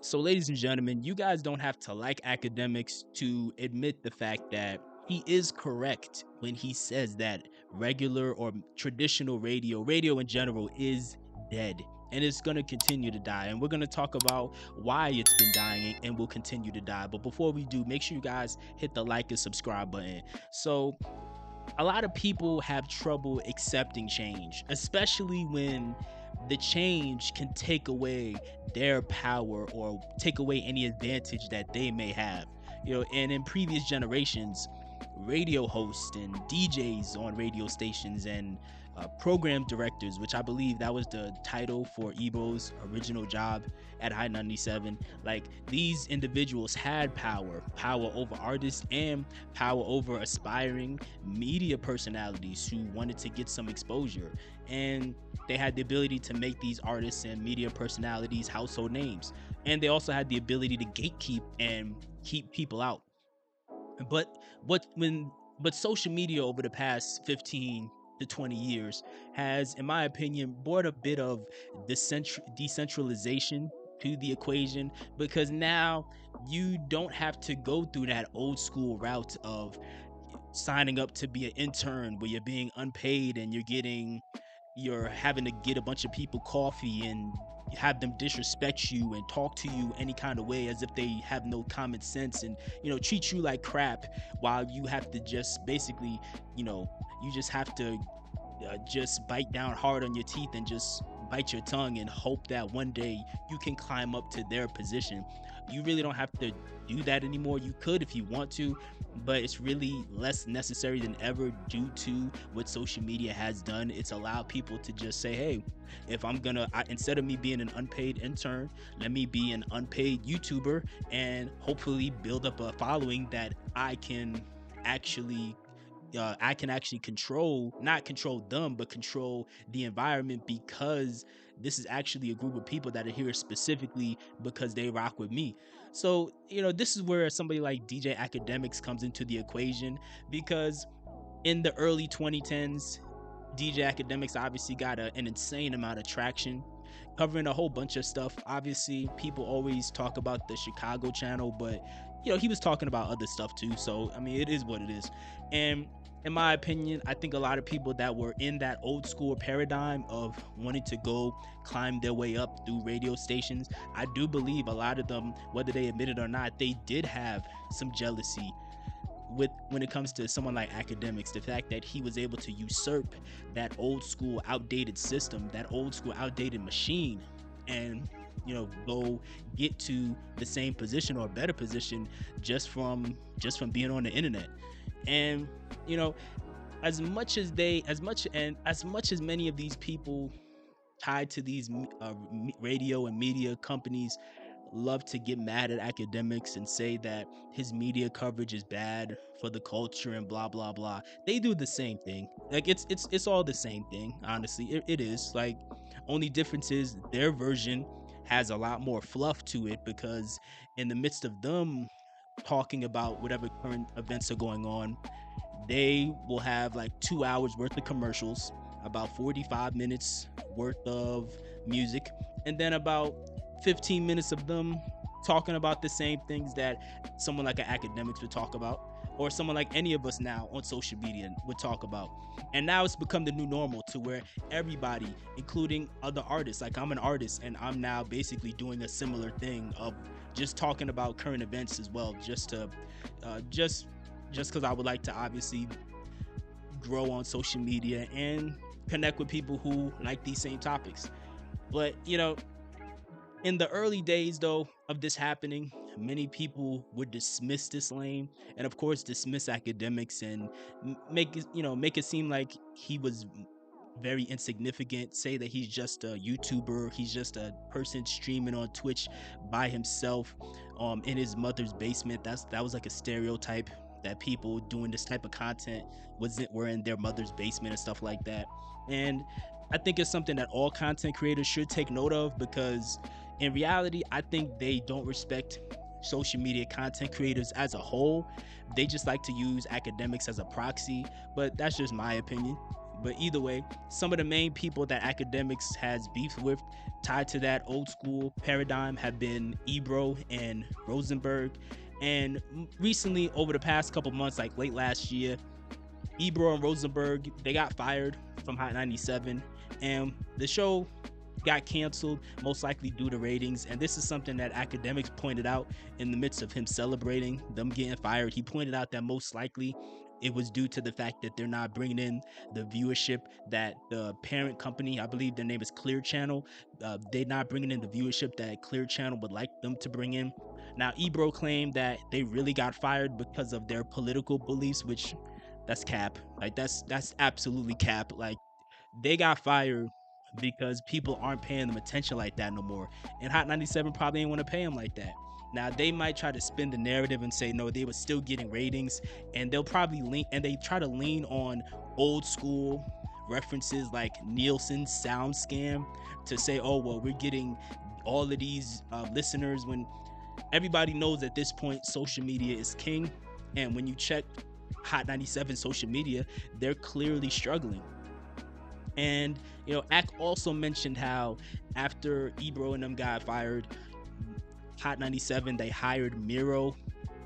So, ladies and gentlemen, you guys don't have to like Akademiks to admit the fact that he is correct when he says that regular or traditional radio in general, is dead and it's going to continue to die. And we're going to talk about why it's been dying and will continue to die. But before we do, make sure you guys hit the like and subscribe button. So, a lot of people have trouble accepting change, especially when the change can take away their power or take away any advantage that they may have. And in previous generations, radio hosts and DJs on radio stations and program directors, which I believe that was the title for Ebro's original job at High 97. Like, these individuals had power over artists and power over aspiring media personalities who wanted to get some exposure. And they had the ability to make these artists and media personalities household names. And they also had the ability to gatekeep and keep people out. But social media over the past 15 to 20 years has, in my opinion, brought a bit of decentralization to the equation, because now you don't have to go through that old school route of signing up to be an intern where you're being unpaid and you're having to get a bunch of people coffee and have them disrespect you and talk to you any kind of way as if they have no common sense, and treat you like crap, while you have to just basically, you just have to just bite down hard on your teeth and just bite your tongue and hope that one day you can climb up to their position. You really don't have to do that anymore. You could if you want to, but it's really less necessary than ever due to what social media has done. It's allowed people to just say, hey, if instead of me being an unpaid intern, let me be an unpaid YouTuber and hopefully build up a following that I can actually control, not control them, but control the environment, because this is actually a group of people that are here specifically because they rock with me. So, this is where somebody like DJ Akademiks comes into the equation, because in the early 2010s, DJ Akademiks obviously got an insane amount of traction, covering a whole bunch of stuff. Obviously, people always talk about the Chicago channel, but he was talking about other stuff too. So, I mean, it is what it is. And in my opinion, I think a lot of people that were in that old school paradigm of wanting to go climb their way up through radio stations, I do believe a lot of them, whether they admit it or not, they did have some jealousy when it comes to someone like Akademiks. The fact that he was able to usurp that old school outdated system, that old school outdated machine, and go get to the same position or a better position just from being on the internet. And as much as many of these people tied to these radio and media companies love to get mad at Akademiks and say that his media coverage is bad for the culture and blah blah blah, they do the same thing. Like, it's all the same thing, honestly. It is, like, only difference is their version has a lot more fluff to it, because in the midst of them talking about whatever current events are going on, they will have like 2 hours worth of commercials, about 45 minutes worth of music, and then about 15 minutes of them talking about the same things that someone like an Akademiks would talk about, or someone like any of us now on social media would talk about. And now it's become the new normal, to where everybody, including other artists, like I'm an artist and I'm now basically doing a similar thing of just talking about current events as well, just because I would like to obviously grow on social media and connect with people who like these same topics. But in the early days, though, of this happening, many people would dismiss this lane, and of course dismiss Akademiks, and make it seem like he was very insignificant, say that he's just a YouTuber, he's just a person streaming on Twitch by himself in his mother's basement. That was like a stereotype, that people doing this type of content were in their mother's basement and stuff like that. And I think it's something that all content creators should take note of, because in reality, I think they don't respect social media content creators as a whole. They just like to use Akademiks as a proxy, but that's just my opinion. But either way, some of the main people that Akademiks has beef with tied to that old school paradigm have been Ebro and Rosenberg. And recently, over the past couple months, like late last year, Ebro and Rosenberg, they got fired from Hot 97, and the show got canceled, most likely due to ratings. And this is something that Akademiks pointed out in the midst of him celebrating them getting fired. He pointed out that most likely it was due to the fact that they're not bringing in the viewership that the parent company, I believe their name is Clear Channel, they're not bringing in the viewership that Clear Channel would like them to bring in. Now, Ebro claimed that they really got fired because of their political beliefs, which that's cap. Like that's absolutely cap. Like they got fired because people aren't paying them attention like that no more. And Hot 97 probably ain't want to pay them like that. Now they might try to spin the narrative and say no, they were still getting ratings, and they'll probably lean and they try to lean on old school references like Nielsen's sound scam to say, oh well, we're getting all of these listeners when everybody knows at this point social media is king. And when you check Hot 97 social media, they're clearly struggling. And Ack also mentioned how after Ebro and them got fired, Hot 97 they hired Mero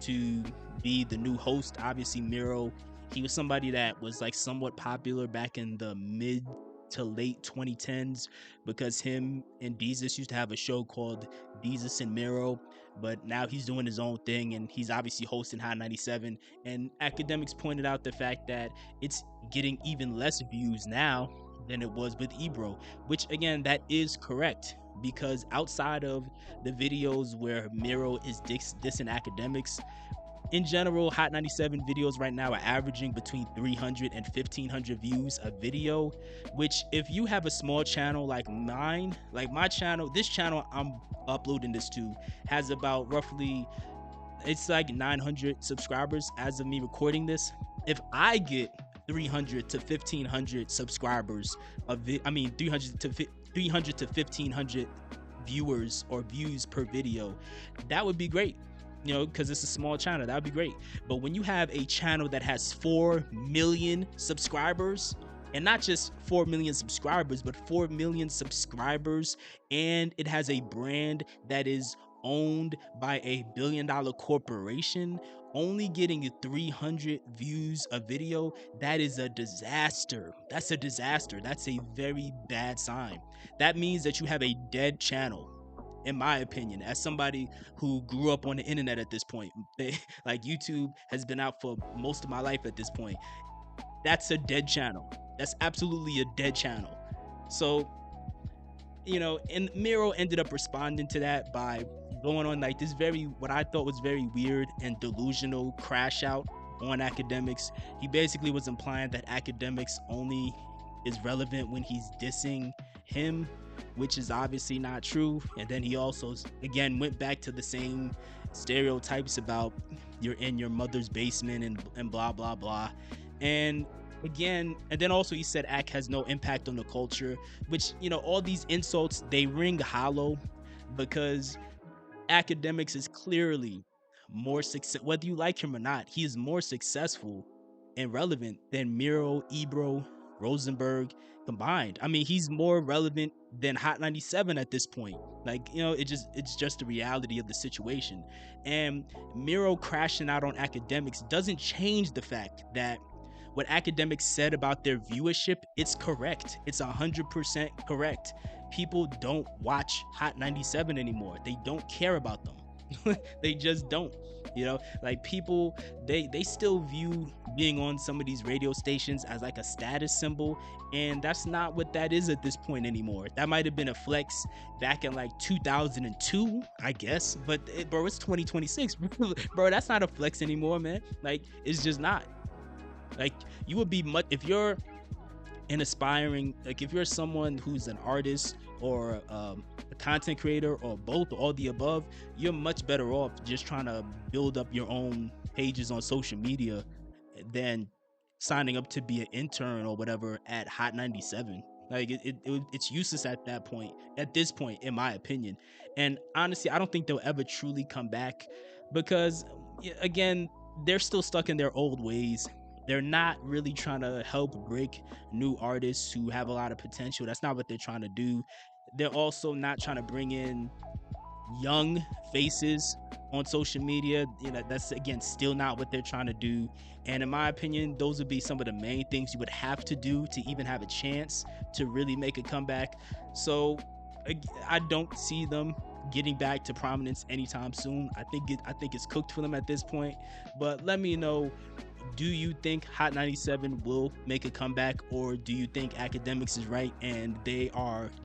to be the new host. Obviously, Mero, he was somebody that was like somewhat popular back in the mid to late 2010s because him and Deezus used to have a show called Deezus and Mero, but now he's doing his own thing and he's obviously hosting Hot 97. And Akademiks pointed out the fact that it's getting even less views now than it was with Ebro, which again, that is correct because outside of the videos where Mero is dissing Akademiks, in general, Hot 97 videos right now are averaging between 300 and 1,500 views a video, which if you have a small channel like mine, like my channel, this channel I'm uploading this to has about roughly, it's like 900 subscribers as of me recording this. If I get 300 to 1,500 subscribers, 300 to 1,500 viewers or views per video, that would be great, because it's a small channel. That would be great. But when you have a channel that has 4 million subscribers, and not just 4 million subscribers, but 4 million subscribers, and it has a brand that is owned by a billion-dollar corporation, only getting 300 views a video, that is a disaster. That's a disaster. That's a very bad sign. That means that you have a dead channel, in my opinion, as somebody who grew up on the internet at this point. Like YouTube has been out for most of my life at this point. That's a dead channel. That's absolutely a dead channel. So, and Mero ended up responding to that by going on like this very, what I thought was very weird and delusional crash out on Akademiks. He basically was implying that Akademiks only is relevant when he's dissing him, which is obviously not true. And then he also again went back to the same stereotypes about you're in your mother's basement and blah blah blah. And again, and then also he said Ak has no impact on the culture, which, all these insults, they ring hollow because Akademiks is clearly more success, whether you like him or not, he is more successful and relevant than Mero, Ebro, Rosenberg combined. I mean, he's more relevant than Hot 97 at this point. Like, it's just the reality of the situation. And Mero crashing out on Akademiks doesn't change the fact that what Akademiks said about their viewership, it's correct. It's 100% correct. People don't watch Hot 97 anymore. They don't care about them. They just don't. Like people, they still view being on some of these radio stations as like a status symbol, and that's not what that is at this point anymore. That might have been a flex back in like 2002, I guess, but bro, it's 2026. Bro, that's not a flex anymore, man. Like, it's just not. Like, you would be much, if you're an aspiring, like if you're someone who's an artist or a content creator or both, or all the above, you're much better off just trying to build up your own pages on social media than signing up to be an intern or whatever at Hot 97. Like it's useless at that point, at this point, in my opinion. And honestly, I don't think they'll ever truly come back because, again, they're still stuck in their old ways. they're not really trying to help break new artists who have a lot of potential. That's not what they're trying to do. They're also not trying to bring in young faces on social media. That's again still not what they're trying to do. And in my opinion, those would be some of the main things you would have to do to even have a chance to really make a comeback. So I don't see them getting back to prominence anytime soon. I think it's cooked for them at this point. But let me know, do you think Hot 97 will make a comeback, or do you think Akademiks is right and they are